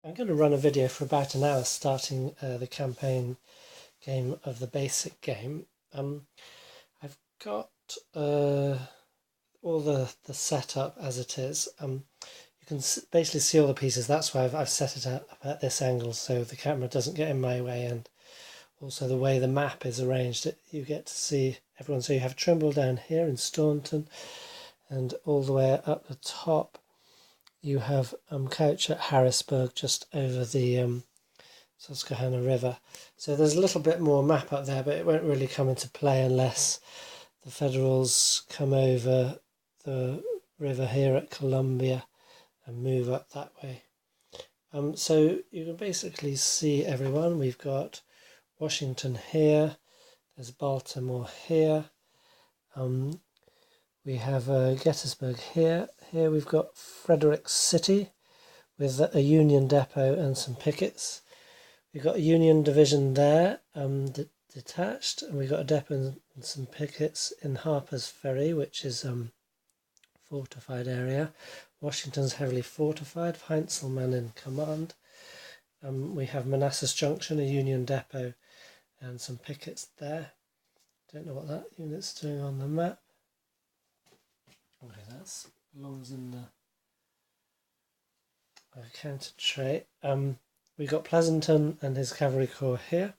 I'm going to run a video for about an hour starting the campaign game of the basic game. I've got all the setup as it is. You can basically see all the pieces. That's why I've set it up at this angle so the camera doesn't get in my way, and also the way the map is arranged, you get to see everyone. So you have Trimble down here in Staunton, and all the way up the top you have Couch at Harrisburg, just over the Susquehanna River. So there's a little bit more map up there, but it won't really come into play unless the Federals come over the river here at Columbia and move up that way. So you can basically see everyone. We've got Washington here, there's Baltimore here, we have Gettysburg here. Here we've got Frederick City with a Union depot and some pickets. We've got a Union division there, detached, and we've got a depot and some pickets in Harper's Ferry, which is fortified area. Washington's heavily fortified, Heintzelman in command. We have Manassas Junction, a Union depot, and some pickets there. Don't know what that unit's doing on the map. Okay, that belongs in the counter tray. We've got Pleasanton and his cavalry corps here.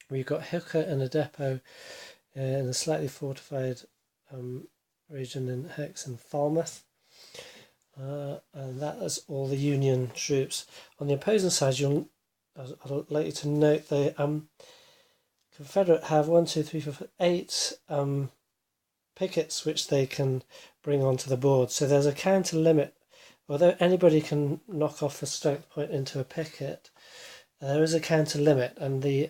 We've got Hooker and a depot in a slightly fortified region in Hex and Falmouth. And that is all the Union troops. On the opposing side, I'd like you to note the Confederate have 1, 2, 3, 4, 5, 8 pickets which they can bring onto the board. So there's a counter limit. Although anybody can knock off a strength point into a picket, there is a counter limit, and the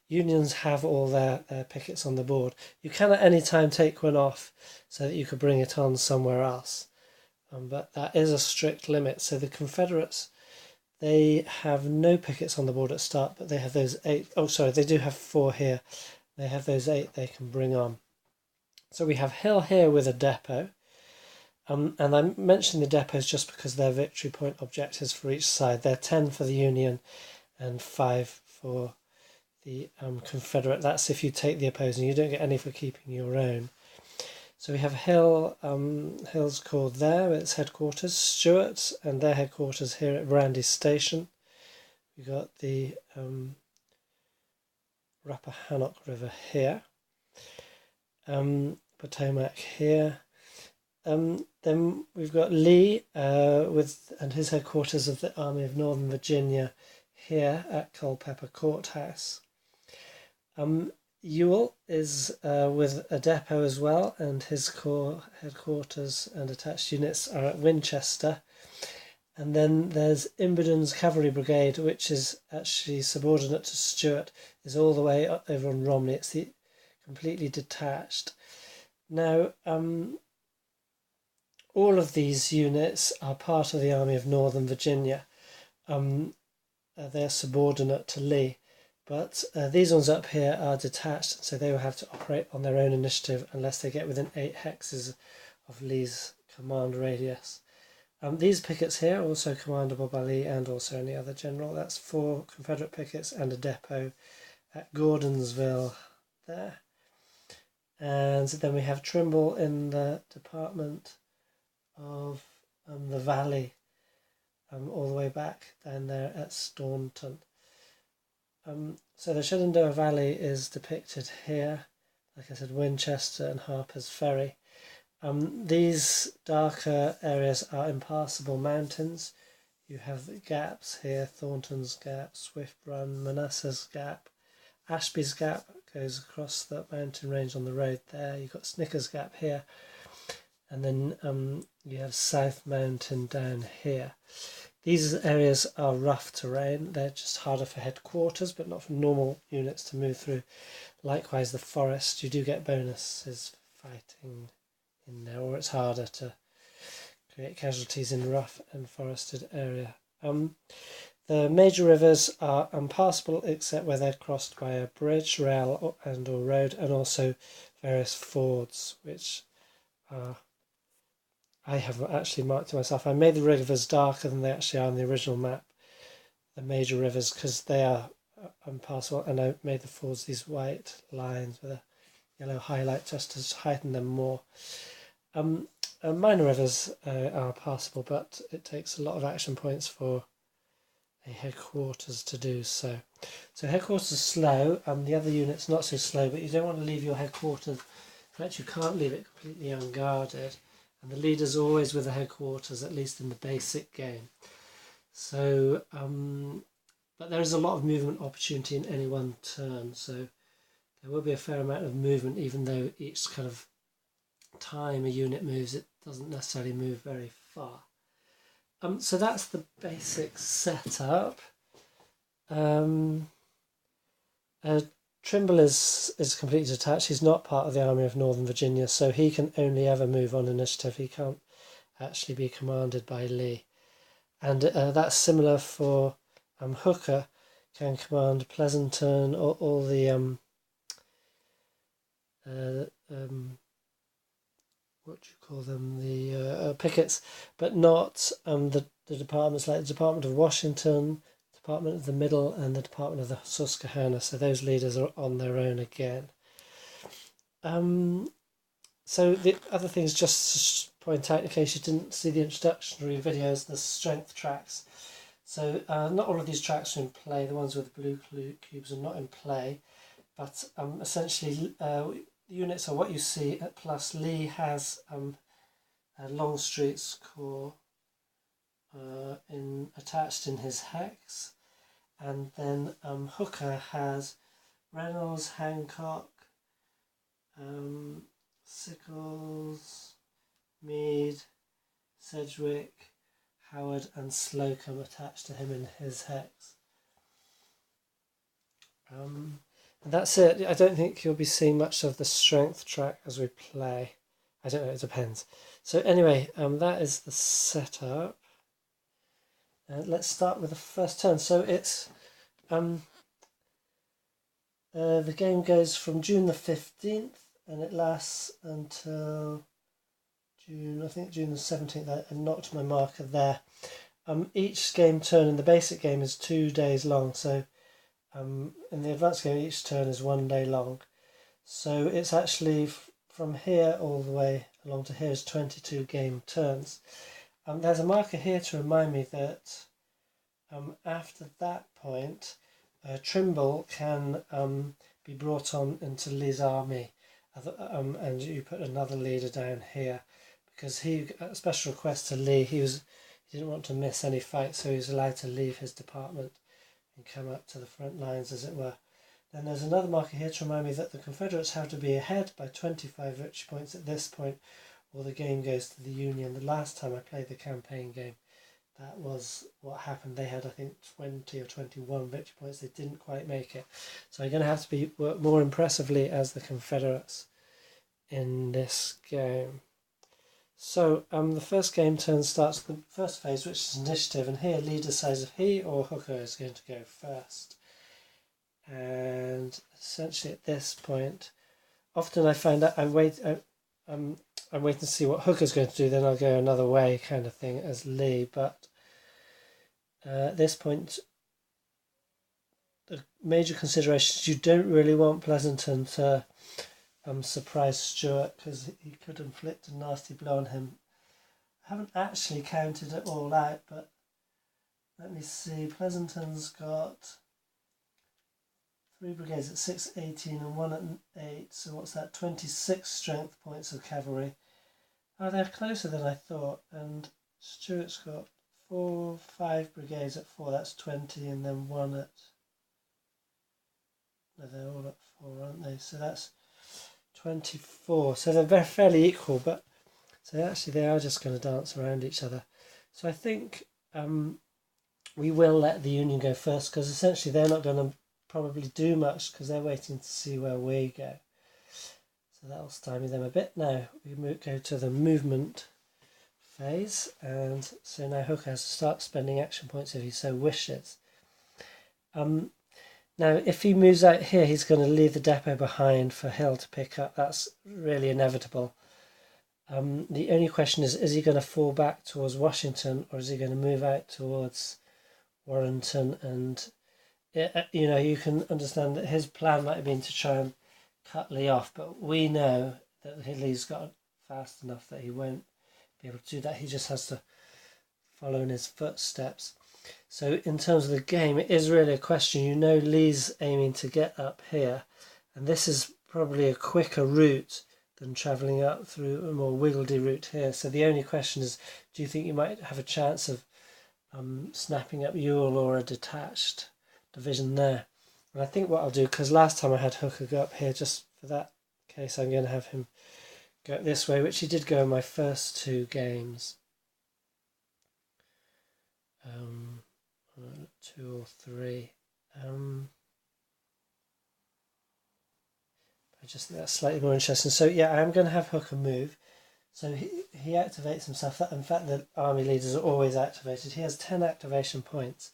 Unions have all their pickets on the board. You can at any time take one off so that you could bring it on somewhere else, but that is a strict limit. So the Confederates, they have no pickets on the board at start, but they have those 8. Oh, sorry, they do have 4 here. They have those 8 they can bring on. So we have Hill here with a depot. And I mention the depots just because they're victory point objectives for each side. They're 10 for the Union and 5 for the Confederate. That's if you take the opposing. You don't get any for keeping your own. So we have Hill, Hill's Corps there, its headquarters. Stuart and their headquarters here at Brandy Station. We've got the Rappahannock River here. Potomac here. Then we've got Lee and his headquarters of the Army of Northern Virginia here at Culpeper Courthouse. Ewell is with a depot as well, and his corps headquarters and attached units are at Winchester. And then there's Imboden's Cavalry Brigade, which is actually subordinate to Stuart, is all the way up over on Romney. It's completely detached. Now, all of these units are part of the Army of Northern Virginia. They're subordinate to Lee, but these ones up here are detached, so they will have to operate on their own initiative unless they get within 8 hexes of Lee's command radius. These pickets here are also commandable by Lee and also any other general. That's 4 Confederate pickets and a depot at Gordonsville there. And then we have Trimble in the Department of the Valley, all the way back down there at Staunton. So the Shenandoah Valley is depicted here, like I said, Winchester and Harper's Ferry. These darker areas are impassable mountains. You have the gaps here, Thornton's Gap, Swift Run, Manassas Gap, Ashby's Gap goes across the mountain range on the road there. You've got Snickers Gap here. And then you have South Mountain down here. These areas are rough terrain. They're just harder for headquarters, but not for normal units to move through. Likewise, the forest, you do get bonuses fighting in there, or it's harder to create casualties in rough and forested area. The major rivers are impassable except where they're crossed by a bridge, rail, or road, and also various fords, which are I have actually marked it myself. I made the rivers darker than they actually are in the original map, the major rivers, because they are impassable, and I made the fords these white lines with a yellow highlight just to heighten them more. Minor rivers are passable, but it takes a lot of action points for a headquarters to do so. So headquarters is slow, the other unit's not so slow, but you don't want to leave your headquarters. In fact, you can't leave it completely unguarded, and the leader's always with the headquarters, at least in the basic game. So, but there is a lot of movement opportunity in any one turn, so there will be a fair amount of movement, even though each kind of time a unit moves, it doesn't necessarily move very far. So that's the basic setup. Trimble is completely detached. He's not part of the Army of Northern Virginia, so he can only ever move on initiative. He can't actually be commanded by Lee. And that's similar for Hooker, can command Pleasanton, or all the what do you call them, the pickets, but not the departments like the Department of Washington, Department of the Middle, and the Department of the Susquehanna. So those leaders are on their own again. So the other things, just to point out in case you didn't see the introductory videos, the strength tracks. So not all of these tracks are in play. The ones with the blue cubes are not in play, but essentially the units are what you see. Plus Lee has Longstreet's corps attached in his hex, and then Hooker has Reynolds, Hancock, Sickles, Meade, Sedgwick, Howard, and Slocum attached to him in his hex. And that's it. I don't think you'll be seeing much of the strength track as we play. I don't know, it depends. So anyway, that is the setup. Let's start with the first turn. So it's the game goes from June the 15th and it lasts until June, I think June the 17th. I knocked my marker there. Each game turn in the basic game is 2 days long, so in the advanced game each turn is 1 day long. So it's actually from here all the way along to here is 22 game turns. There's a marker here to remind me that after that point Trimble can be brought on into Lee's army, and you put another leader down here because he, at special request to Lee, he didn't want to miss any fight, so he was allowed to leave his department and come up to the front lines, as it were. Then there's another marker here to remind me that the Confederates have to be ahead by 25 victory points at this point, or the game goes to the Union. The last time I played the campaign game, that was what happened. They had, I think, 20 or 21 victory points. They didn't quite make it. So I'm going to have to work more impressively as the Confederates in this game. So the first game turn starts the first phase, which is initiative, and here Lee decides if he or Hooker is going to go first. And essentially at this point, often I find out I'm waiting to see what Hooker's going to do, then I'll go another way kind of thing as Lee. But at this point, the major considerations, you don't really want Pleasanton to surprise Stuart, because he could inflict a nasty blow on him. I haven't actually counted it all out, but let me see. Pleasanton's got 3 brigades at 6, 18 and 1 at 8, so what's that, 26 strength points of cavalry. Oh, they're closer than I thought, and Stuart's got 5 brigades at 4, that's 20, and then 1 at... No, they're all at 4, aren't they? So that's 24, so they're fairly equal, but so actually they are just going to dance around each other. So I think we will let the Union go first, because essentially they're not going to probably do much because they're waiting to see where we go. So that'll stymie them a bit. Now we go to the movement phase, and so now Hooker has to start spending action points if he so wishes. Now if he moves out here, he's going to leave the depot behind for Hill to pick up. That's really inevitable. The only question is he going to fall back towards Washington, or is he going to move out towards Warrenton? And you know, you can understand that his plan might have been to try and cut Lee off, but we know that Lee's got fast enough that he won't be able to do that. He just has to follow in his footsteps. So in terms of the game, it is really a question. You know, Lee's aiming to get up here, and this is probably a quicker route than travelling up through a more wiggledy route here. So the only question is, do you think you might have a chance of snapping up Ewell or a detached division there? And I think what I'll do, because last time I had Hooker go up here, just for that case, I'm going to have him go this way, which he did go in my first 2 games. 2 or 3. I just think that's slightly more interesting. So yeah, I am going to have Hooker move. So he activates himself. In fact, the army leaders are always activated. He has 10 activation points.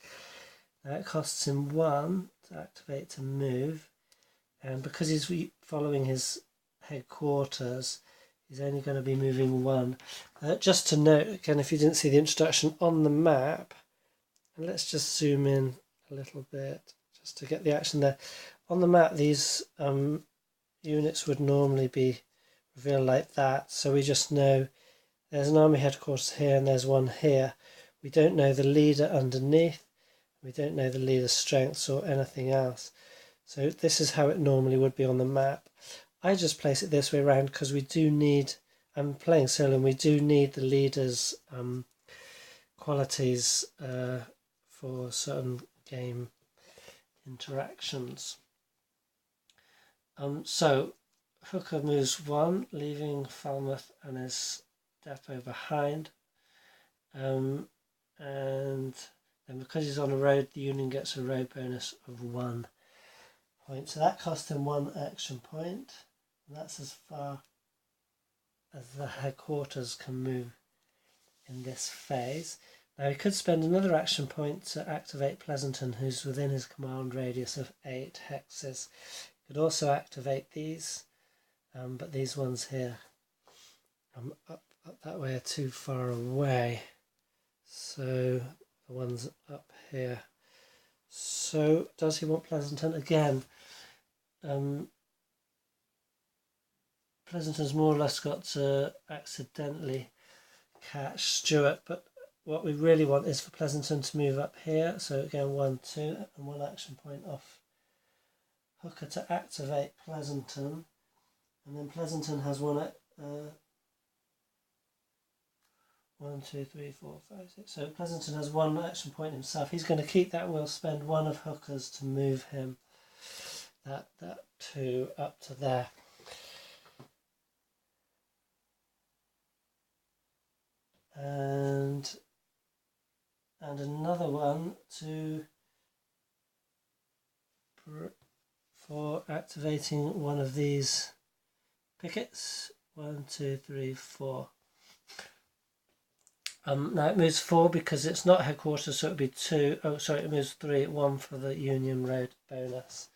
That costs him 1 to activate to move. And because he's following his headquarters, he's only going to be moving 1. Just to note, again, if you didn't see the introduction on the map, and let's just zoom in a little bit just to get the action there. On the map, these units would normally be revealed like that. So we just know there's an army headquarters here and there's one here. We don't know the leader underneath. We don't know the leader's strengths or anything else. So this is how it normally would be on the map. I just place it this way around because we do need, I'm playing solo and we do need the leader's qualities for certain game interactions. So Hooker moves 1, leaving Falmouth and his depot behind. And then because he's on a road, the Union gets a road bonus of 1 point. So that cost him 1 action point. And that's as far as the headquarters can move in this phase. Now he could spend another action point to activate Pleasanton, who's within his command radius of 8 hexes. He could also activate these, but these ones here up that way are too far away. So the ones up here. So does he want Pleasanton? Again, Pleasanton's more or less got to accidentally catch Stuart, but what we really want is for Pleasanton to move up here. So again, 1, 2, and 1 action point off Hooker to activate Pleasanton, and then Pleasanton has 1, 2, 3, 4, 5, 6. So Pleasanton has 1 action point himself. He's going to keep that. We'll spend 1 of Hooker's to move him that 2 up to there. And another one for activating one of these pickets. 1, 2, 3, 4. Now it moves 4 because it's not headquarters, so it would be 2. Oh, sorry, it moves 3. 1 for the Union Road bonus.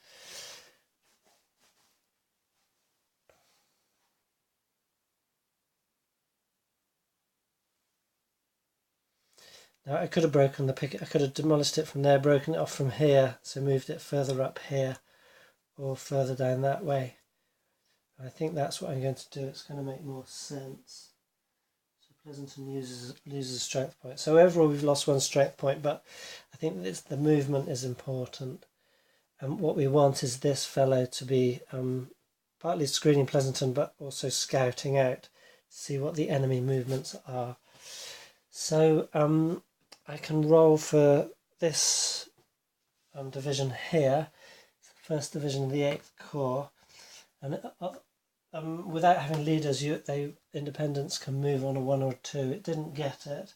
Now I could have broken the picket. I could have demolished it from there, broken it off from here, so moved it further up here or further down that way. And I think that's what I'm going to do. It's going to make more sense. So Pleasanton loses a strength point. So overall we've lost 1 strength point, but I think the movement is important. And what we want is this fellow to be partly screening Pleasanton, but also scouting out to see what the enemy movements are. So I can roll for this division here, 1st Division of the 8th Corps, and without having leaders, independents can move on a 1 or 2. It didn't get it.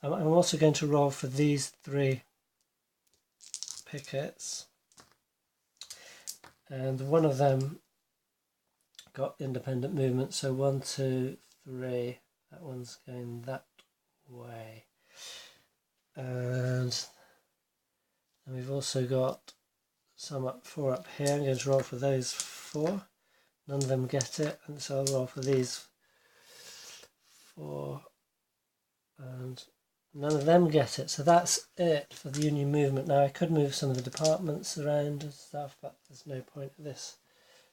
I'm also going to roll for these 3 pickets, and one of them got independent movement. So 1, 2, 3. That one's going that way. And we've also got some 4 up here. I'm going to roll for those 4. None of them get it, and so I'll roll for these 4, and none of them get it. So that's it for the Union movement. Now I could move some of the departments around and stuff, but there's no point at this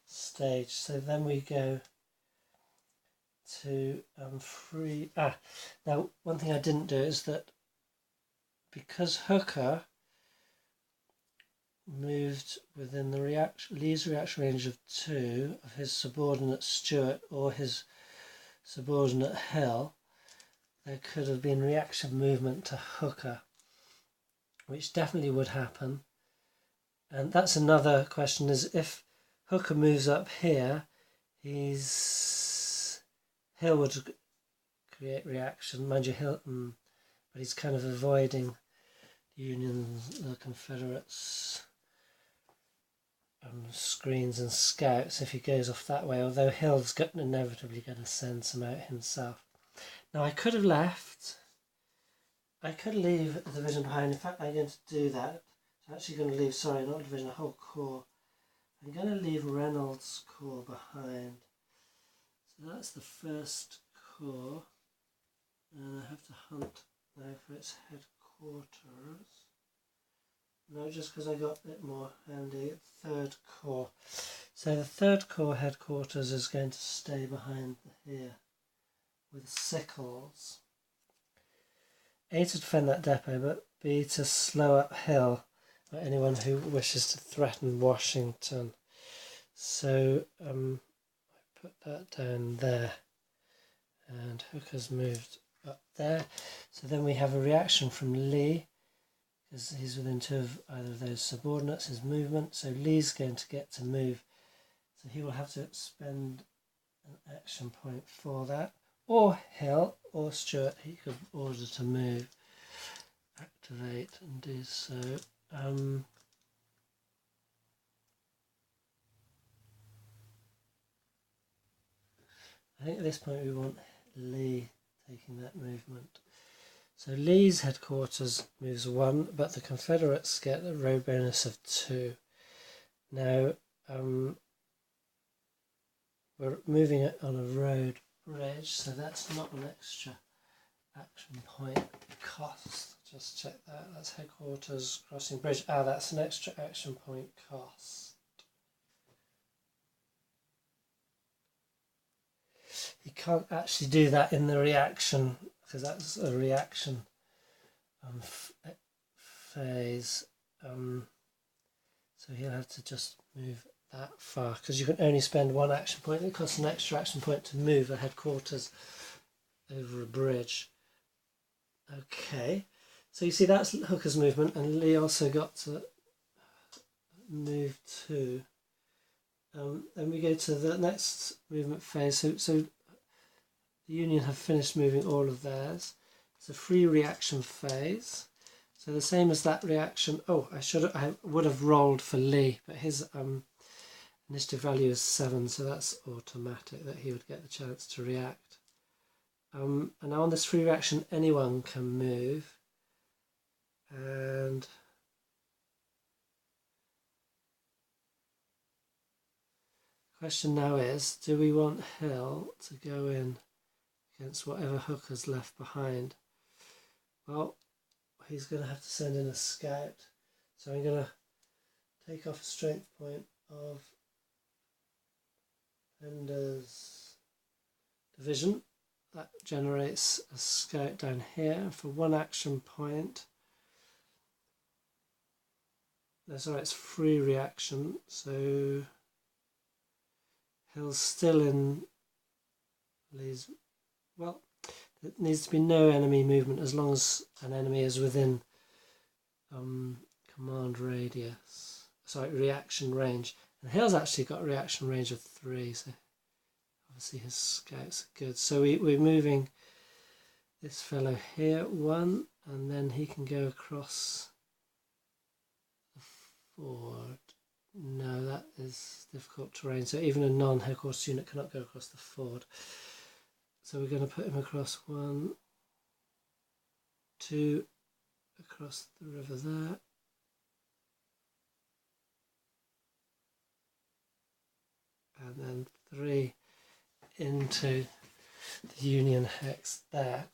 stage. So then we go to free. Now one thing I didn't do is that because Hooker moved within the Lee's reaction range of 2 of his subordinate Stuart or his subordinate Hill, there could have been reaction movement to Hooker, which definitely would happen. And that's another question, is if Hooker moves up here, Hill would create reaction. Mind you, Hill, but he's kind of avoiding the Union, the Confederates' screens and scouts if he goes off that way, although Hill's inevitably going to send some out himself. Now I could have left, I could leave a division behind. In fact, I'm going to do that. I'm actually going to leave, sorry, not a division, a whole corps. I'm going to leave Reynolds' corps behind. So that's the first corps, and I have to hunt now for its headquarters. No, just because I got it more handy. Third corps. So the third corps headquarters is going to stay behind here with Sickles. A, to defend that depot, but B, to slow up Hill or anyone who wishes to threaten Washington. So I put that down there, and Hooker's moved up there. So then we have a reaction from Lee, because he's within 2 of either of those subordinates, his movement. So Lee's going to get to move. So he will have to spend an action point for that. Or Hill or Stuart, he could order to move, activate and do so. I think at this point we want Lee taking that movement. So Lee's headquarters moves 1, but the Confederates get a road bonus of 2. Now, we're moving it on a road bridge, so that's not an extra action point cost. Just check that. That's headquarters crossing bridge. That's an extra action point cost. You can't actually do that in the reaction, because that's a reaction phase. So he'll have to just move that far, because you can only spend 1 action point. It costs an extra action point to move a headquarters over a bridge. Okay, so you see that's Hooker's movement, and Lee also got to move 2. Then we go to the next movement phase. So the Union have finished moving all of theirs. It's a free reaction phase. So the same as that reaction. I would have rolled for Lee, but his initiative value is 7, so that's automatic that he would get the chance to react. And now on this free reaction, anyone can move. And the question now is, do we want Hill to go in against whatever Hooker's left behind? Well, he's going to have to send in a scout. So I'm going to take off a strength point of Pender's division. That generates a scout down here for 1 action point. Sorry, it's free reaction. So Hill's still in Lee's. Well, there needs to be no enemy movement as long as an enemy is within command radius. Sorry, reaction range. And Hill's actually got a reaction range of 3, so obviously his scouts are good. So we're moving this fellow here 1, and then he can go across the ford. No, that is difficult terrain. So even a non-headquarters unit cannot go across the ford. So we're going to put him across 1, 2, across the river there. And then 3 into the union hex there,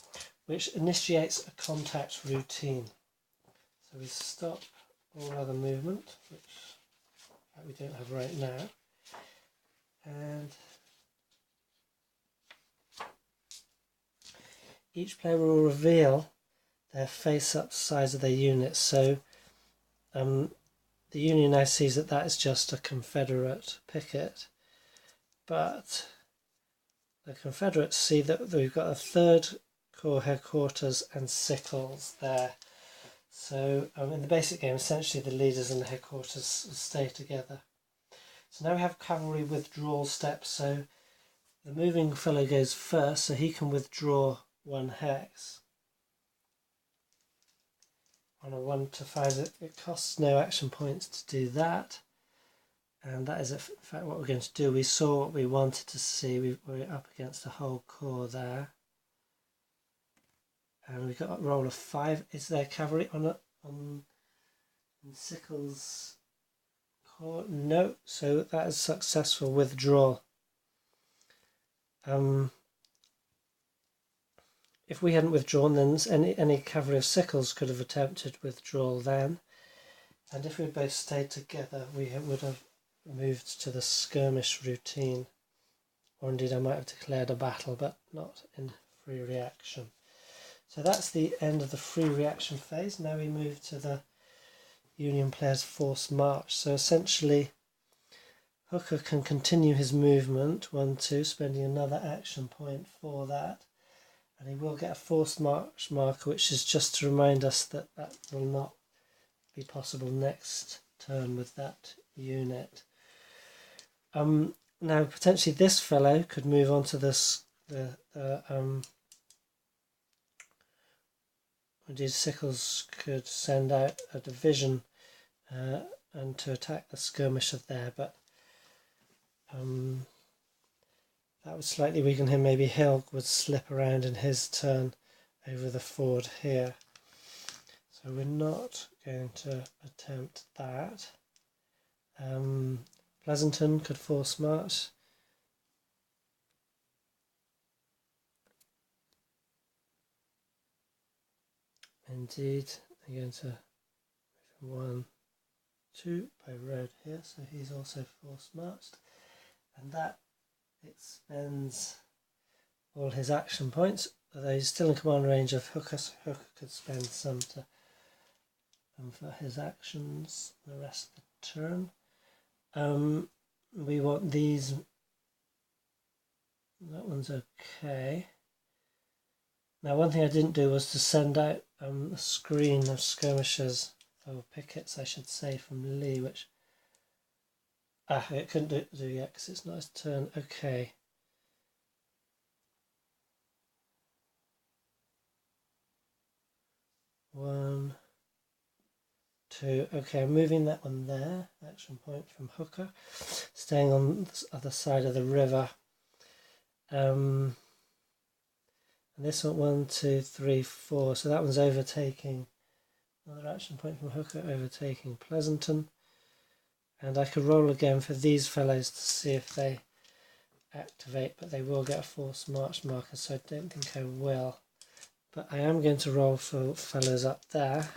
which initiates a contact routine. So we stop all other movement, which we don't have right now, and each player will reveal their face-up size of their unit. So the Union now sees that that is just a Confederate picket, but the Confederates see that we've got a 3rd Corps headquarters and sickles there. So in the basic game, essentially the leaders and the headquarters stay together. So now we have cavalry withdrawal steps. So the moving fellow goes first, so he can withdraw 1 hex. On a 1 to 5, it costs no action points to do that. And that is in fact what we're going to do. We saw what we wanted to see. We're up against a whole corps there. And we got a roll of 5. Is there cavalry on Sickles' corps? No, so that is successful withdrawal. If we hadn't withdrawn, then any cavalry of Sickles could have attempted withdrawal then. And if we both stayed together, we would have moved to the skirmish routine. Or indeed I might have declared a battle, but not in free reaction. So that's the end of the free reaction phase. Now we move to the Union player's forced march. So essentially Hooker can continue his movement, 1-2, spending another action point for that. And he will get a forced march marker, which is just to remind us that that will not be possible next turn with that unit. Now potentially this fellow could move on to indeed Sickles could send out a division and to attack the skirmisher there, but that would slightly weaken him. Maybe Hill would slip around in his turn over the ford here. So we're not going to attempt that. Pleasanton could force march. Indeed, I'm going to move 1, 2 by road here, so he's also force marched. And that expends all his action points, although he's still in command range of Hooker, so Hooker could spend some to for his actions the rest of the turn. We want these. That one's okay. Now one thing I didn't do was to send out a screen of skirmishers, or pickets I should say, from Lee, which it couldn't do yet because it's not his turn. Okay. One, 2. Okay, I'm moving that one there. Action point from Hooker. Staying on the other side of the river. And this one, 1, 2, 3, 4. So that one's overtaking. Another action point from Hooker, overtaking Pleasanton. And I could roll again for these fellows to see if they activate, but they will get a forced march marker, so I don't think I will. But I am going to roll for fellows up there.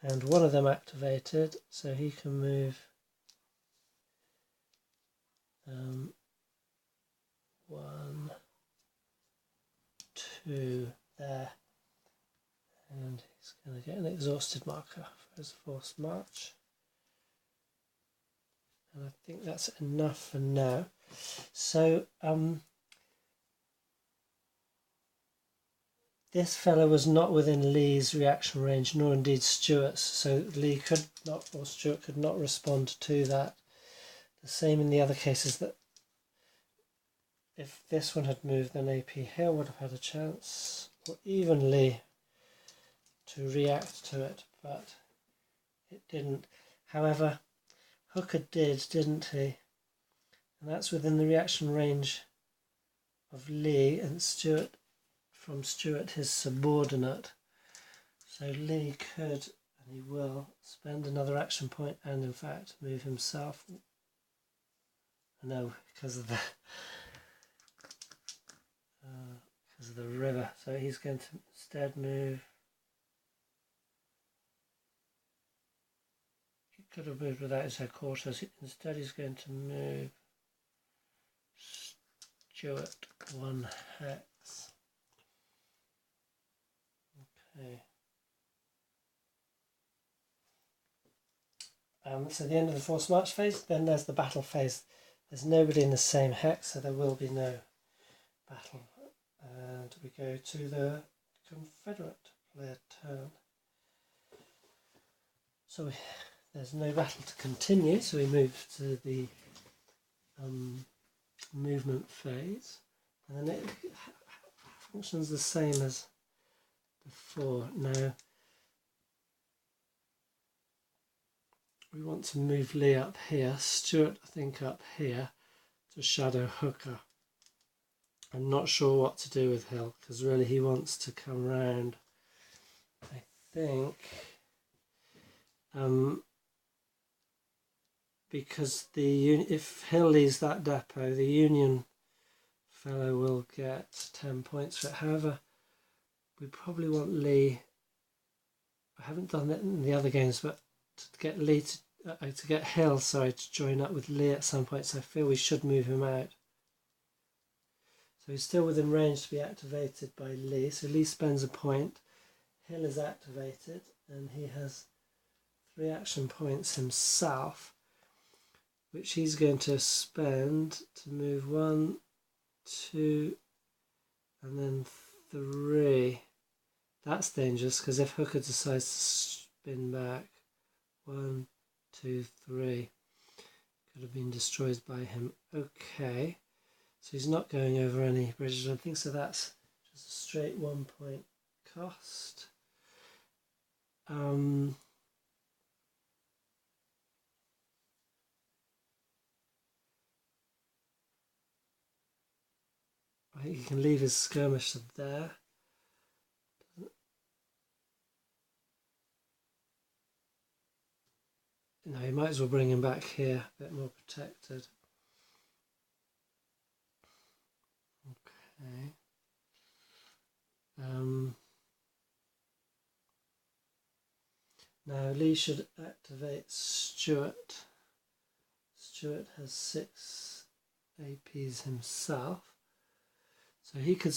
And one of them activated, so he can move 1, 2 there. And he's going to get an exhausted marker for his forced march. And I think that's enough for now. So this fellow was not within Lee's reaction range, nor indeed Stuart's, so Lee could not, or Stuart could not respond to that. The same in the other cases, that if this one had moved, then AP Hill would have had a chance, or even Lee, to react to it, but it didn't. However, Hooker did, didn't he? And that's within the reaction range of Lee, and Stuart, from Stuart, his subordinate. So Lee could, and he will, spend another action point and in fact move himself. No, because of the because of the river. So he's going to instead move. He could have moved without his headquarters. Instead, he's going to move Stuart 1 hex. Okay. So the end of the forced march phase. Then there's the battle phase. There's nobody in the same hex, so there will be no battle. And we go to the Confederate player turn. So there's no battle to continue, so we move to the movement phase, and then it functions the same as before. Now we want to move Lee up here, Stuart I think up here, to shadow Hooker. I'm not sure what to do with Hill, because really he wants to come round, I think, because if Hill leaves that depot, the Union fellow will get 10 points for it. However, we probably want Lee, I haven't done it in the other games, but to get Lee to get Hill, sorry, to join up with Lee at some point, so I feel we should move him out. So he's still within range to be activated by Lee, so Lee spends a point, Hill is activated, and he has 3 action points himself, which he's going to spend to move 1, 2, and then 3. That's dangerous, because if Hooker decides to spin back, 1, 2, 3, could have been destroyed by him. Okay, so he's not going over any bridges or anything, so that's just a straight 1 point cost. I think he can leave his skirmisher there. No, he might as well bring him back here, a bit more protected. Okay. Now Lee should activate Stuart. Stuart has 6 APs himself, so he could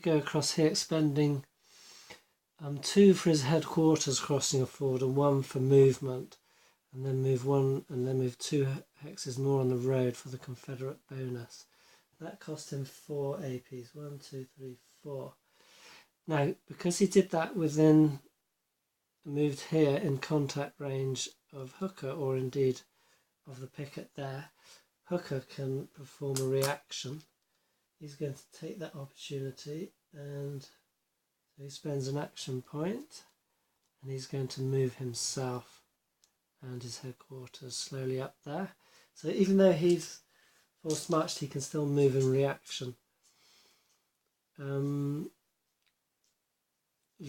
go across here, spending 2 for his headquarters crossing a ford and 1 for movement, and then move 2 hexes more on the road for the Confederate bonus. That cost him 4 APs. 1, 2, 3, 4. Now, because he did that moved here in contact range of Hooker, or indeed of the picket there, Hooker can perform a reaction. He's going to take that opportunity, and so he spends an action point, and he's going to move himself and his headquarters slowly up there. So even though he's forced marched, he can still move in reaction. You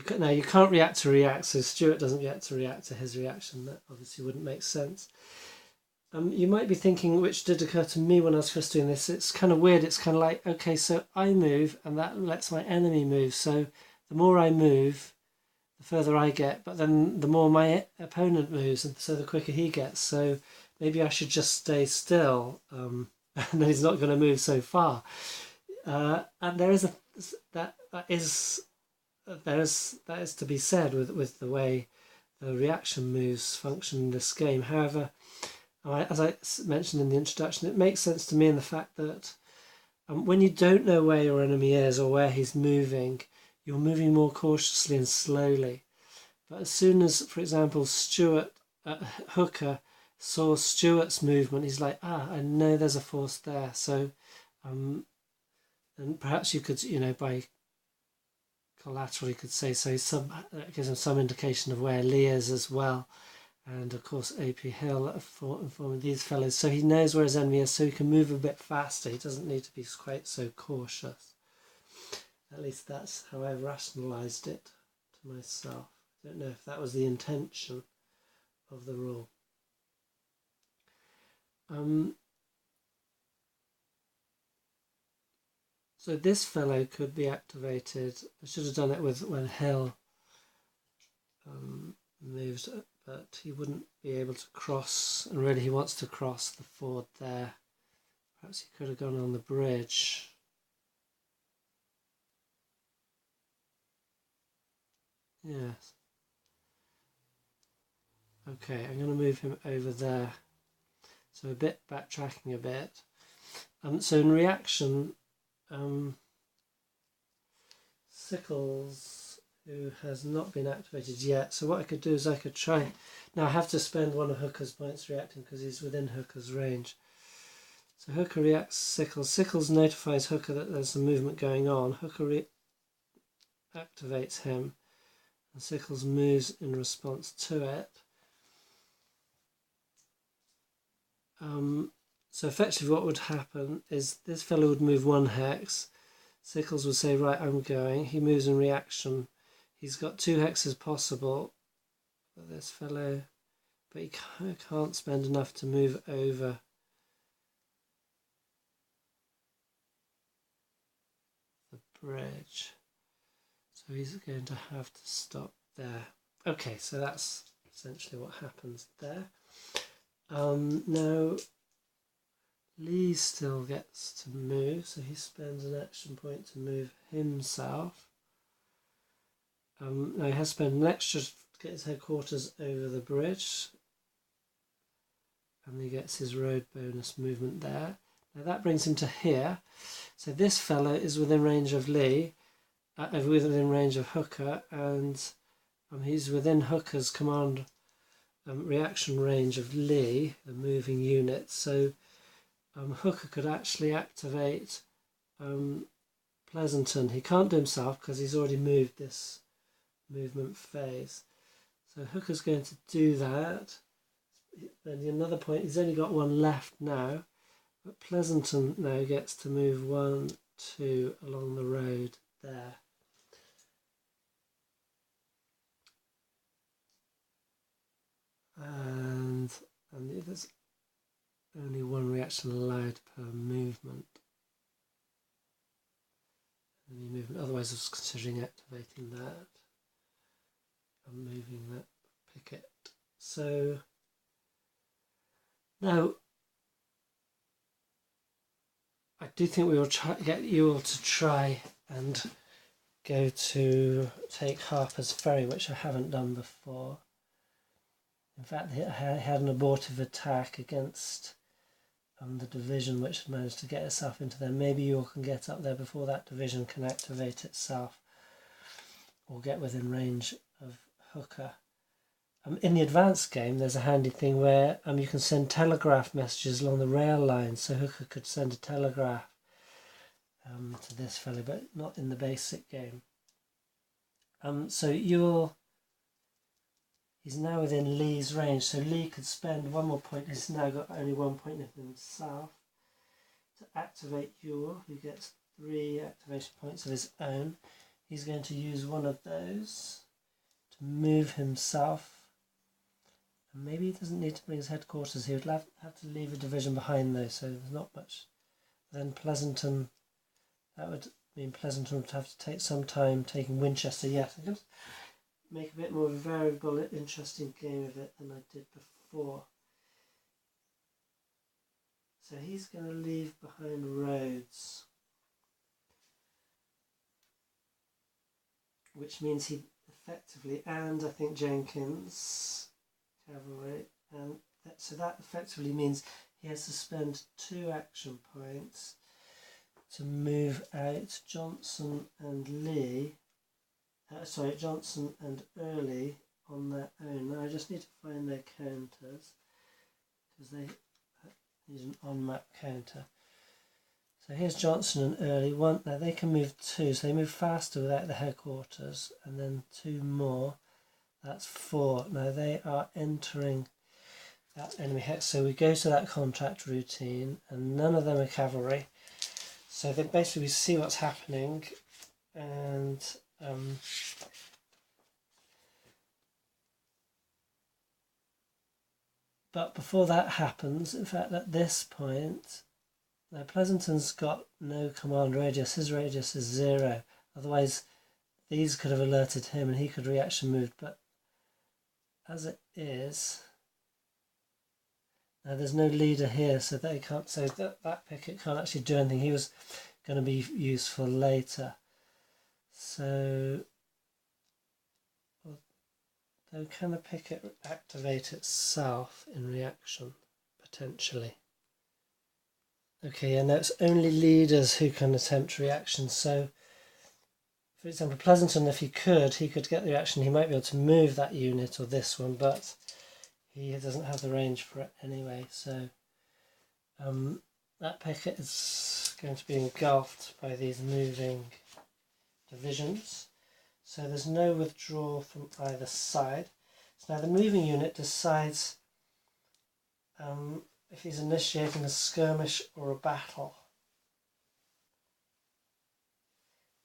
can't react to react, so Stuart doesn't get to react to his reaction. That obviously wouldn't make sense. You might be thinking, which did occur to me when I was first doing this, it's kind of weird. It's kind of like, okay, so I move and that lets my enemy move. So the more I move, the further I get, but then the more my opponent moves, and so the quicker he gets. So maybe I should just stay still, and then he's not going to move so far. And there is that is to be said with the way the reaction moves function in this game. However, as I mentioned in the introduction, it makes sense to me in the fact that when you don't know where your enemy is or where he's moving, you're moving more cautiously and slowly. But as soon as, for example, Hooker saw Stuart's movement, he's like, I know there's a force there. So, and perhaps you could, by collateral, you could say, so that gives him some indication of where Lee is as well. And of course, AP Hill informing these fellows. So he knows where his enemy is, so he can move a bit faster. He doesn't need to be quite so cautious. At least that's how I rationalised it to myself. I don't know if that was the intention of the rule. So this fellow could be activated. I should have done it with when Hill moves, but he wouldn't be able to cross, and really he wants to cross the ford there. Perhaps he could have gone on the bridge. Yes. Okay, I'm going to move him over there. So a bit backtracking a bit. So in reaction, Sickles, who has not been activated yet. So what I could do is I could try. Now I have to spend one of Hooker's points reacting because he's within Hooker's range. So Hooker reacts Sickles. Sickles notifies Hooker that there's some movement going on. Hooker activates him, and Sickles moves in response to it. So effectively what would happen is this fellow would move 1 hex. Sickles would say, right, I'm going. He moves in reaction. He's got 2 hexes possible for this fellow, but he can't spend enough to move over the bridge. So he's going to have to stop there. Okay, so that's essentially what happens there. Now, Lee still gets to move, so he spends an action point to move himself. Now he has spent an extra to get his headquarters over the bridge, and he gets his road bonus movement there. Now that brings him to here. So this fellow is within range of Lee, within range of Hooker, and he's within Hooker's command reaction range of Lee, the moving unit. So Hooker could actually activate Pleasanton. He can't do himself because he's already moved this movement phase. So Hooker's going to do that. Then another point, he's only got 1 left now, but Pleasanton now gets to move 1, 2 along the road there. And there's only 1 reaction allowed per movement. Any movement, otherwise I was considering activating that. I'm moving that picket. So now I do think we will get you all to try and go to take Harper's Ferry, which I haven't done before. In fact, I had an abortive attack against the division, which had managed to get itself into there. Maybe you all can get up there before that division can activate itself, or get within range of Hooker. In the advanced game, there's a handy thing where you can send telegraph messages along the rail line, so Hooker could send a telegraph to this fellow, but not in the basic game. So he's now within Lee's range, so Lee could spend 1 more point. He's now got only 1 point of himself to activate Yor, who gets 3 activation points of his own. He's going to use 1 of those to move himself. And maybe he doesn't need to bring his headquarters. He would have to leave a division behind though, so there's not much. Then Pleasanton, that would mean Pleasanton would have to take some time taking Winchester. Yes, I'm going to make a bit more of a variable, interesting game of it than I did before. So he's going to leave behind Rhodes, which means he effectively, and I think Jenkins cavalry, and so that effectively means he has to spend 2 action points to move out Johnson and Lee. Johnson and Early on their own. Now I just need to find their counters because they use an on-map counter. So here's Johnson and Early. Now they can move 2, so they move faster without the headquarters, and then 2 more. That's 4. Now they are entering that enemy hex. So we go to that contract routine, and none of them are cavalry. So then basically we see what's happening, and but before that happens, in fact at this point, Now Pleasanton's got no command radius, his radius is 0, otherwise these could have alerted him and he could reaction move, but as it is, now there's no leader here, so they can't, so that picket can't actually do anything. He was going to be useful later. So, though, can the picket activate itself in reaction? Potentially. Okay, and it's only leaders who can attempt reaction. So, for example, Pleasanton, if he could get the reaction. He might be able to move that unit or this one, but he doesn't have the range for it anyway. So, that picket is going to be engulfed by these moving divisions. So there's no withdrawal from either side. So now the moving unit decides if he's initiating a skirmish or a battle.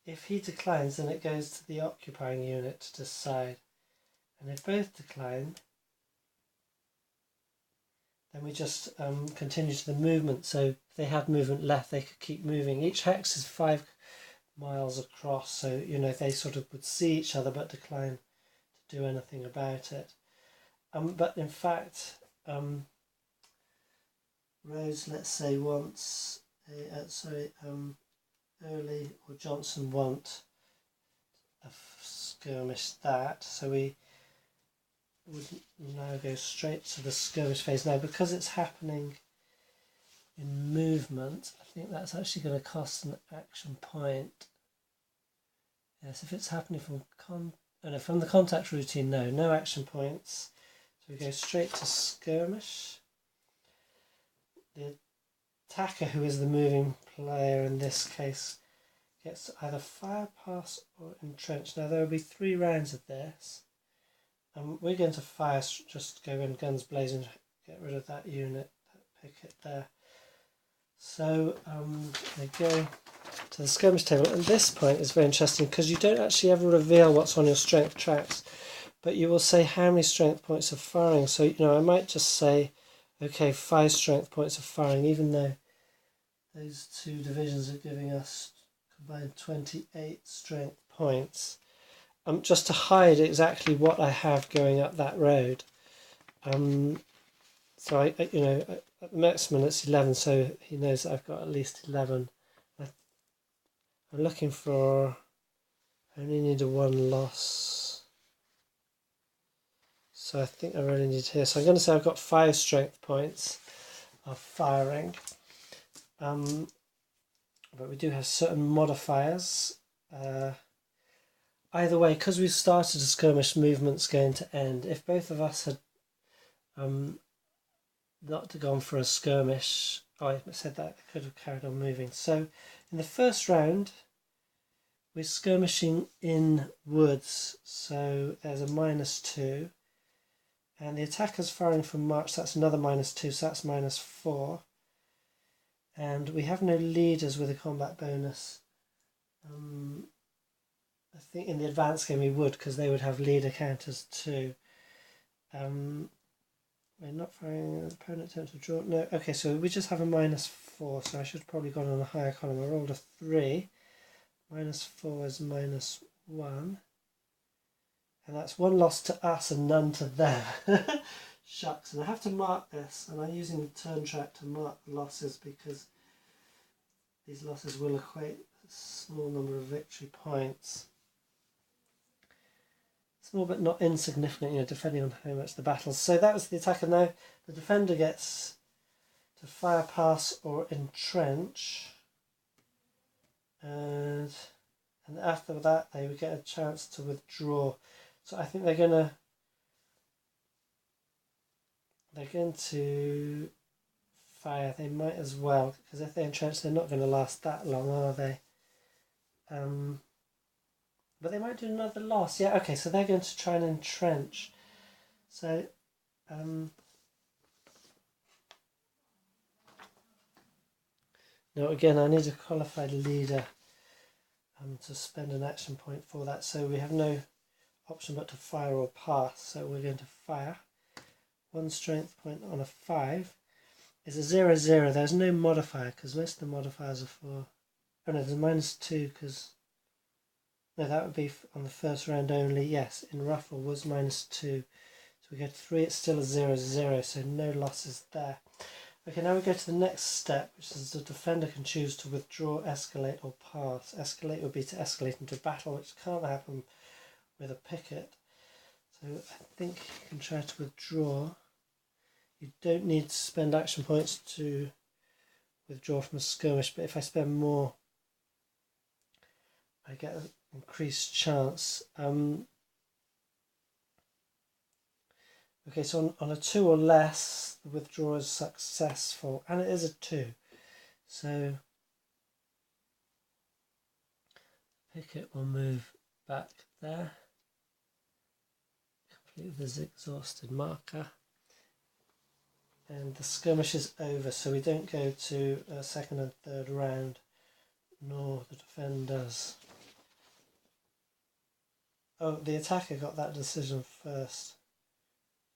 If he declines, then it goes to the occupying unit to decide. And if both decline, then we just continue to the movement. So if they had movement left, they could keep moving. Each hex is 5 miles across, so they sort of would see each other but decline to do anything about it. But in fact, Rhodes, let's say, wants Early or Johnson want a skirmish that, so we would now go straight to the skirmish phase. Now, because it's happening in movement, I think that's actually going to cost an action point. Yes, if it's happening from the contact routine, no action points. So we go straight to skirmish. The attacker, who is the moving player in this case, gets to either fire, pass or entrench. Now there will be 3 rounds of this. We're going to fire, just go in guns blazing, get rid of that unit, that picket there. So they go to the skirmish table. And this point is very interesting because you don't actually ever reveal what's on your strength tracks, but you will say how many strength points of firing. So I might just say, okay, 5 strength points of firing, even though those 2 divisions are giving us combined 28 strength points. Just to hide exactly what I have going up that road. So I at the maximum it's 11, so he knows that I've got at least 11. I'm looking for, I only need a 1 loss. So I think I really need here. So I'm going to say I've got 5 strength points of firing. But we do have certain modifiers. Either way, because we've started a skirmish, movement's going to end. If both of us had not gone for a skirmish, I said that I could have carried on moving. So in the first round, we're skirmishing in woods. So there's a -2. And the attacker's firing from march, that's another -2, so that's -4. And we have no leaders with a combat bonus. I think in the advanced game we would, because they would have leader counters too. We're not firing an opponent attempt to draw. No, okay, so we just have a -4, so I should have probably gone on a higher column. I rolled a 3. -4 is -1. And that's 1 loss to us and none to them. Shucks, and I have to mark this, and I'm using the turn track to mark the losses because these losses will equate a small number of victory points. Small but not insignificant, depending on how much the battles. So that was the attacker. Now the defender gets to fire, pass or entrench. And after that they would get a chance to withdraw. So I think they're going to fire. They might as well, because if they entrench, they're not going to last that long, are they? But they might do another loss. Yeah, okay, so they're going to try and entrench. So, now again, I need a qualified leader to spend an action point for that. So we have no option but to fire or pass. So we're going to fire. 1 strength point on a 5. is a 0, 0. There's no modifier because most of the modifiers are for... Oh no, there's -2 because... No, that would be on the first round only. Yes, in ruffle was -2. So we go to 3, it's still a 0, 0, so no losses there. Okay, now we go to the next step, which is the defender can choose to withdraw, escalate or pass. Escalate would be to escalate into battle, which can't happen with a picket. So I think you can try to withdraw. You don't need to spend action points to withdraw from a skirmish, but if I spend more, I get an increased chance. Okay, so on a 2 or less, the withdrawal is successful, and it is a 2. So picket will move back there, complete with the exhausted marker. And the skirmish is over, so we don't go to a second and third round, nor the defenders. Oh, the attacker got that decision first.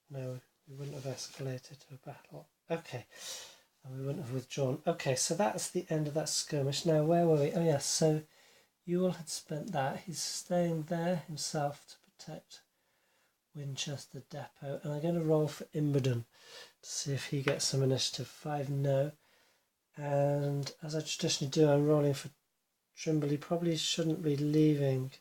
No, we wouldn't have escalated to a battle. Okay, and we wouldn't have withdrawn. Okay, so that's the end of that skirmish. Now, where were we? Oh yes, so Ewell had spent that. He's staying there himself to protect Winchester Depot, and I'm going to roll for Imbeden to see if he gets some initiative. 5, no. And as I traditionally do, I'm rolling for Trimble. He probably shouldn't be leaving.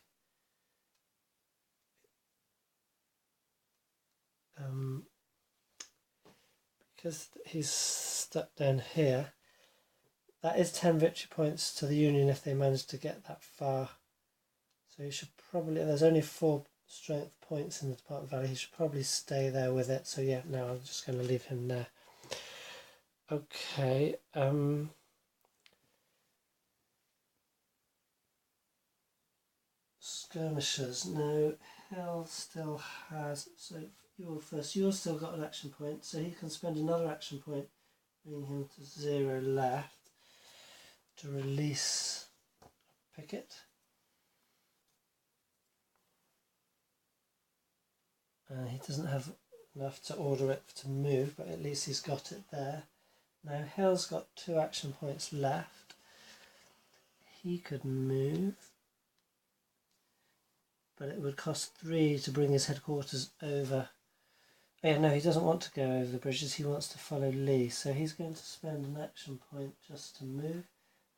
Because he's stuck down here. That is 10 victory points to the Union if they manage to get that far. So he should probably, there's only 4 strength points in the Department Valley, he should probably stay there with it. So yeah, no, I'm just going to leave him there. Okay, skirmishers. No, Hill still has, so Ewell first. Ewell still got an action point, so he can spend another action point, bringing him to 0 left, to release picket. He doesn't have enough to order it to move, but at least he's got it there. Now Hill's got 2 action points left. He could move, but it would cost 3 to bring his headquarters over. Oh yeah, no, he doesn't want to go over the bridges, he wants to follow Lee, so he's going to spend an action point just to move,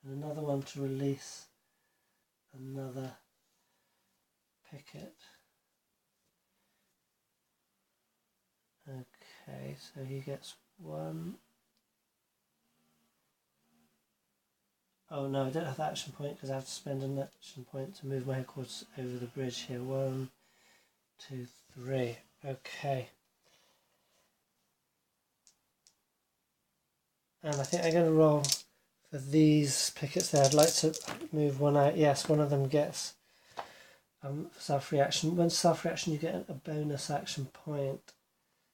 and another one to release another picket. Okay, so he gets 1. Oh no, I don't have that action point because I have to spend an action point to move my headquarters over the bridge here. 1, 2, 3. Okay. And I think I'm going to roll for these pickets there. I'd like to move one out. Yes, one of them gets self-reaction. When self-reaction, you get a bonus action point.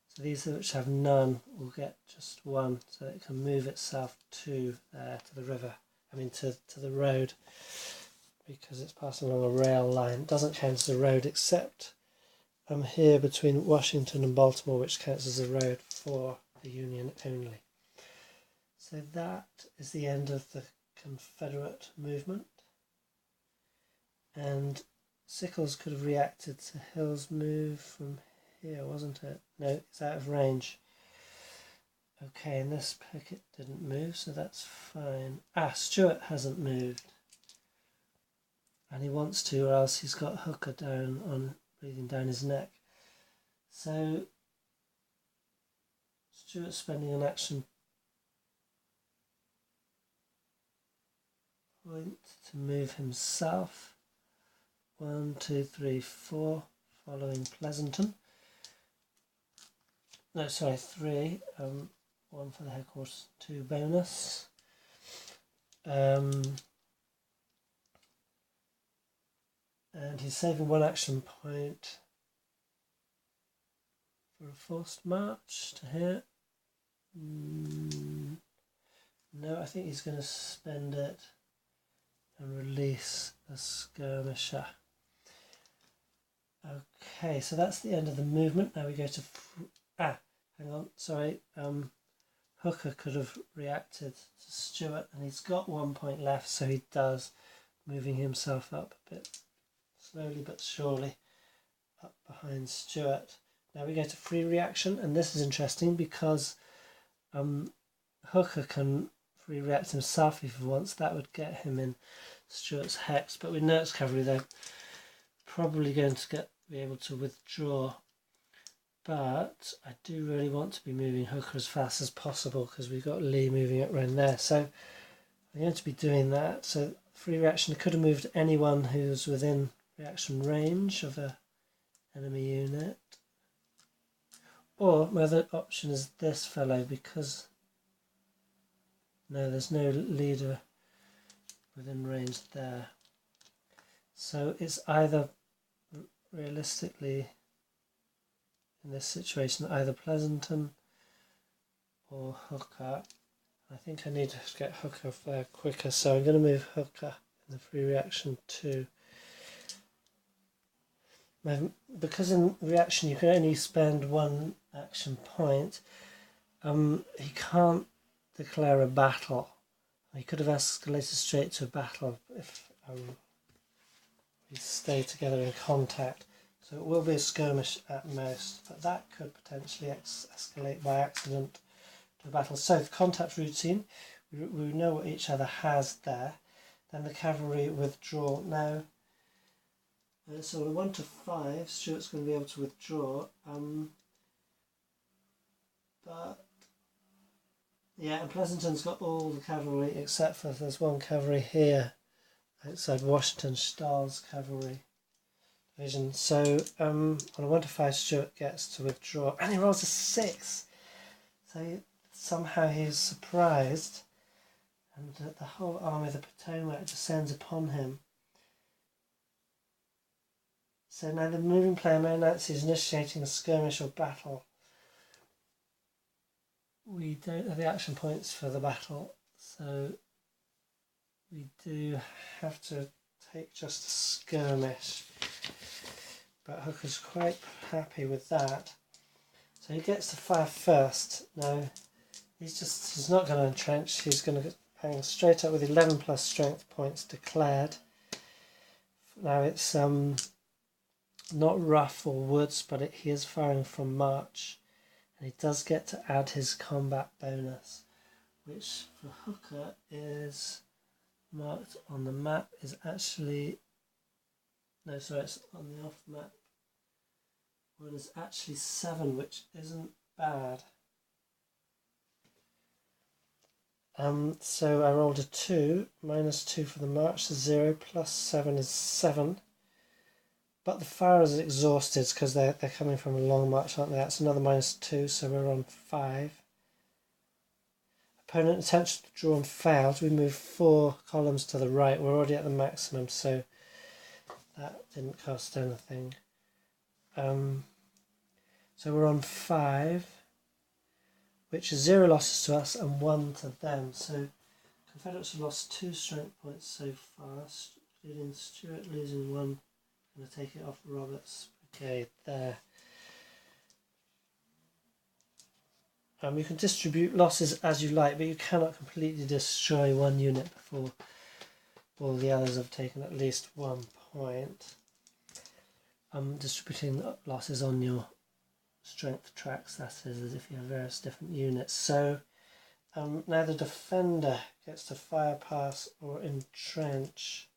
So these which have none will get just 1, so it can move itself to there, to the river. I mean to the road, because it's passing along a rail line. It doesn't count as a road except here between Washington and Baltimore, which counts as a road for the Union only. So that is the end of the Confederate movement. And Sickles could have reacted to Hill's move from here, wasn't it? No, it's out of range. Okay, and this picket didn't move, so that's fine. Stuart hasn't moved. And he wants to, or else he's got Hooker down on breathing down his neck. So Stuart's spending an action point to move himself. 1, 2, 3, 4, following Pleasanton. No, sorry, 3. 1 for the headquarters, 2 bonus. And he's saving 1 action point for a forced march to here. No, I think he's going to spend it and release a skirmisher. Okay, so that's the end of the movement. Now we go to... hang on, sorry. Hooker could have reacted to Stuart, and he's got 1 point left, so he does, moving himself up a bit slowly but surely up behind Stuart. Now we go to free reaction, and this is interesting because Hooker can free react himself if he wants. That would get him in Stuart's hex, but with Nert's cavalry they're probably going to be able to withdraw. But I do really want to be moving Hooker as fast as possible because we've got Lee moving up around there. So I'm going to be doing that. So free reaction, I could have moved anyone who's within reaction range of a enemy unit. Or my other option is this fellow, because no, there's no leader within range there. So it's either realistically in this situation either Pleasanton or Hooker. I think I need to get Hooker there quicker, so I'm going to move Hooker in the free reaction too. Because in reaction you can only spend 1 action point, he can't declare a battle. He could have escalated straight to a battle if we stay together in contact. So it will be a skirmish at most, but that could potentially escalate by accident to a battle. So the contact routine, we know what each other has there. Then the cavalry withdraw. Now, so we're 1 to 5, Stuart's going to be able to withdraw. But yeah, and Pleasanton's got all the cavalry except for there's 1 cavalry here outside Washington, Stahl's cavalry division. So on a 1 to 5, Stuart gets to withdraw, and he rolls a 6. So somehow he's surprised, and the whole army of the Potomac descends upon him. So now the moving player may announce he's initiating a skirmish or battle. We don't have the action points for the battle, so we do have to take just a skirmish. But Hooker's quite happy with that. So he gets to fire first. Now he's not going to entrench, he's going to hang straight up with 11 plus strength points declared. Now it's not rough or woods, but he is firing from march, and he does get to add his combat bonus, which for Hooker is marked on the map, is actually, no sorry, it's on the off map one, is actually 7, which isn't bad. So I rolled a 2, -2 for the march, so 0 plus 7 is 7. But the fire is exhausted because they're coming from a long march, aren't they? That's another -2, so we're on 5. Opponent attempts to draw and failed. We move 4 columns to the right. We're already at the maximum, so that didn't cost anything. So we're on 5, which is 0 losses to us and 1 to them. So Confederates have lost 2 strength points so far, including Stuart losing 1. I'm going to take it off Robert's brigade there. You can distribute losses as you like, but you cannot completely destroy 1 unit before all the others have taken at least 1 point. Distributing losses on your strength tracks, that is, as if you have various different units. So now the defender gets to fire, pass or entrench.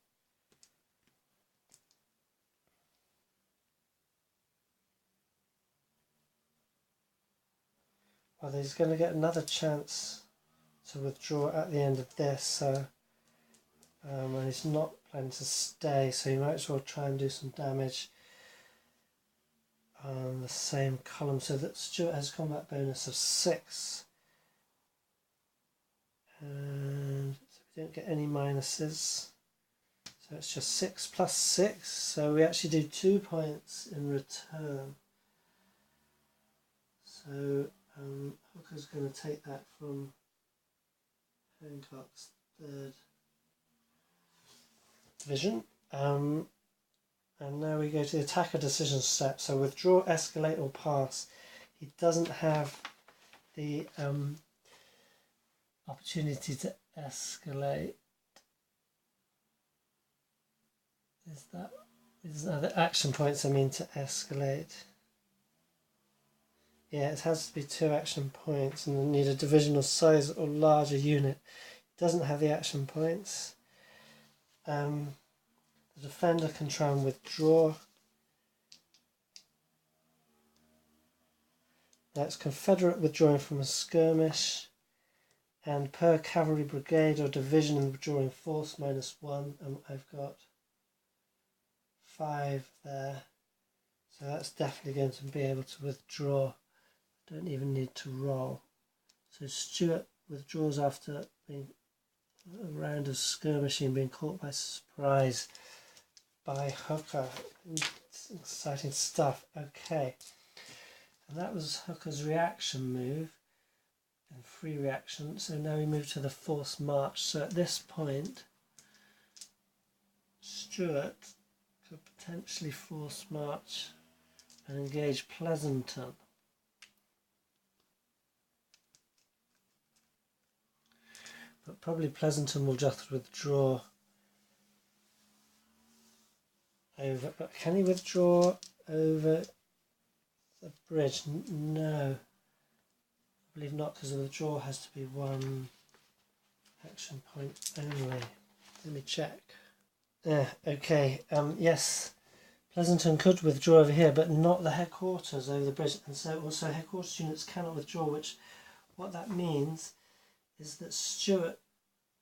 Well, he's going to get another chance to withdraw at the end of this, so and he's not planning to stay, so you might as well try and do some damage on the same column, so that Stuart has a combat bonus of 6, and so we don't get any minuses, so it's just 6 plus 6, so we actually do 2 points in return. So Hooker's going to take that from Hancock's 3rd Division. And now we go to the attacker decision step. So withdraw, escalate or pass. He doesn't have the opportunity to escalate. These are the action points I mean to escalate. Yeah, it has to be 2 action points and you need a divisional size or larger unit. It doesn't have the action points. The defender can try and withdraw. That's Confederate withdrawing from a skirmish. And per cavalry brigade or division in the withdrawing force -1. And I've got 5 there. So that's definitely going to be able to withdraw. Don't even need to roll. So Stuart withdraws after being a round of skirmishing, being caught by surprise by Hooker. It's exciting stuff. Okay. And that was Hooker's reaction move and free reaction. So now we move to the forced march. So at this point, Stuart could potentially force march and engage Pleasanton. But probably Pleasanton will just withdraw over. But can he withdraw over the bridge? No. I believe not, because the withdrawal has to be 1 action point only. Let me check. Okay. Yes. Pleasanton could withdraw over here, but not the headquarters over the bridge. And so also headquarters units cannot withdraw, which what that means is that Stuart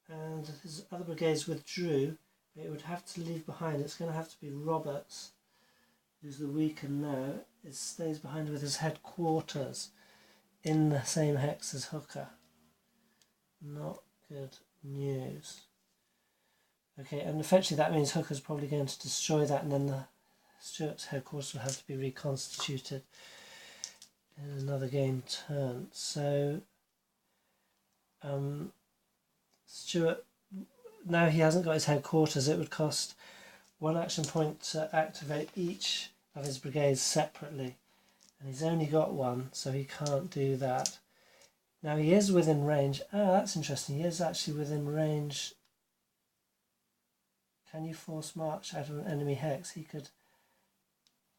and his other brigades withdrew, but it would have to leave behind. It's going to have to be Roberts, who's the weaker now. It stays behind with his headquarters in the same hex as Hooker. Not good news. Okay, and effectively that means Hooker's probably going to destroy that, and then the Stuart's headquarters will have to be reconstituted in another game turn. So Stuart, now he hasn't got his headquarters, it would cost 1 action point to activate each of his brigades separately, and he's only got 1, so he can't do that. Now he is within range. That's interesting, he is actually within range. Can you force march out of an enemy hex? He could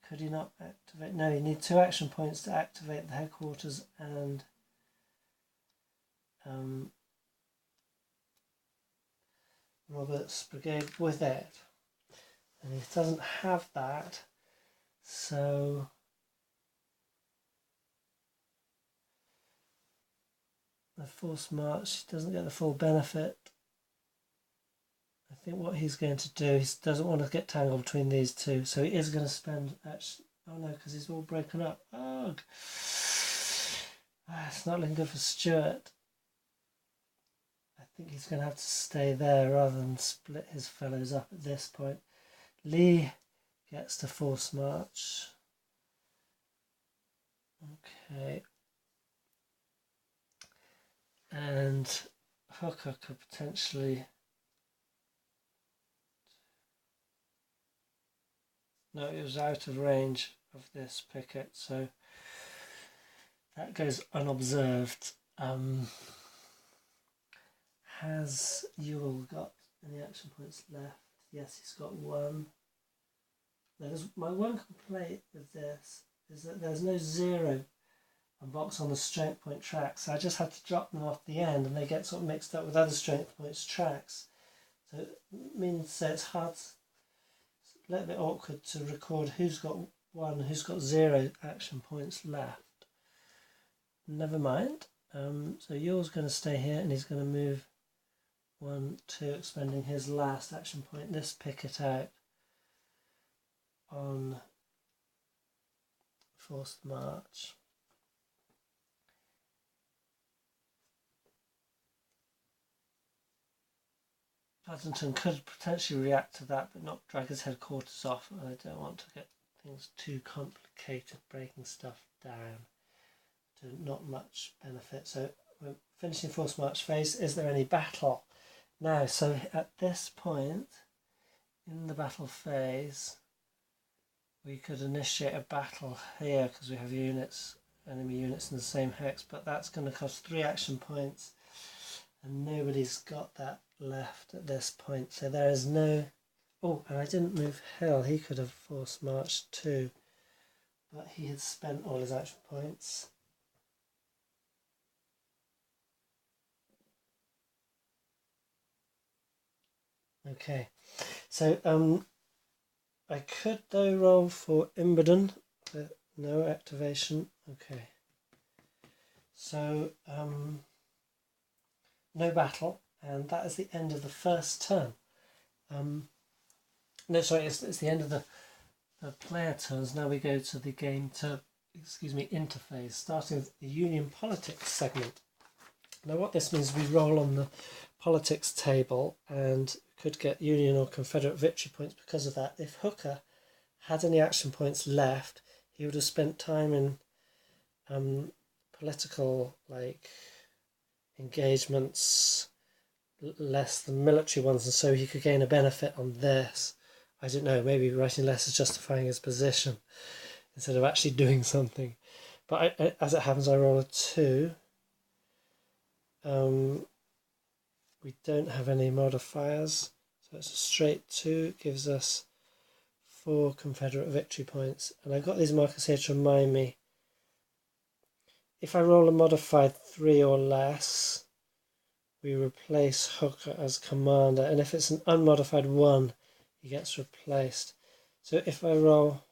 he not activate? No, you need 2 action points to activate the headquarters and Robert's brigade with it, and he doesn't have that, so the forced march doesn't get the full benefit. I think what he's going to do, he doesn't want to get tangled between these two, so he is going to spend oh no, because he's all broken up. Ugh. It's not looking good for Stuart. I think he's going to have to stay there rather than split his fellows up at this point. Lee gets to force march. Okay. And Hooker could potentially... No, it was out of range of this picket, so that goes unobserved. Has Ewell got any action points left? Yes, he's got 1. My one complaint with this is that there's no 0 box on the strength point tracks, so I just had to drop them off the end and they get sort of mixed up with other strength points tracks. So it means that it's hard, a little bit awkward to record who's got 1, who's got 0 action points left. Never mind. So Ewell's going to stay here and he's going to move 1, 2, expending his last action point. This picket out on forced march. Pleasanton could potentially react to that, but not drag his headquarters off. I don't want to get things too complicated, breaking stuff down. So not much benefit. So we're finishing forced march phase. Is there any battle? Now, so at this point in the battle phase, we could initiate a battle here because we have units, enemy units in the same hex, but that's going to cost 3 action points. and nobody's got that left at this point. So there is no... Oh, and I didn't move Hill. He could have forced marched too, but he had spent all his action points. Okay, so I could though roll for Imboden, but no activation. Okay, so no battle, and that is the end of the first turn. No, sorry, it's the end of the player turns. Now we go to the game interface, starting with the Union Politics segment. Now what this means, we roll on the politics table and could get Union or Confederate victory points because of that. If Hooker had any action points left, he would have spent time in political engagements less than military ones, and so he could gain a benefit on this. I don't know, maybe writing letters justifying his position instead of actually doing something. But as it happens, I roll a 2. We don't have any modifiers, so it's a straight 2, gives us 4 Confederate victory points. And I've got these markers here to remind me. If I roll a modified 3 or less, we replace Hooker as commander, and if it's an unmodified 1, he gets replaced. So if I roll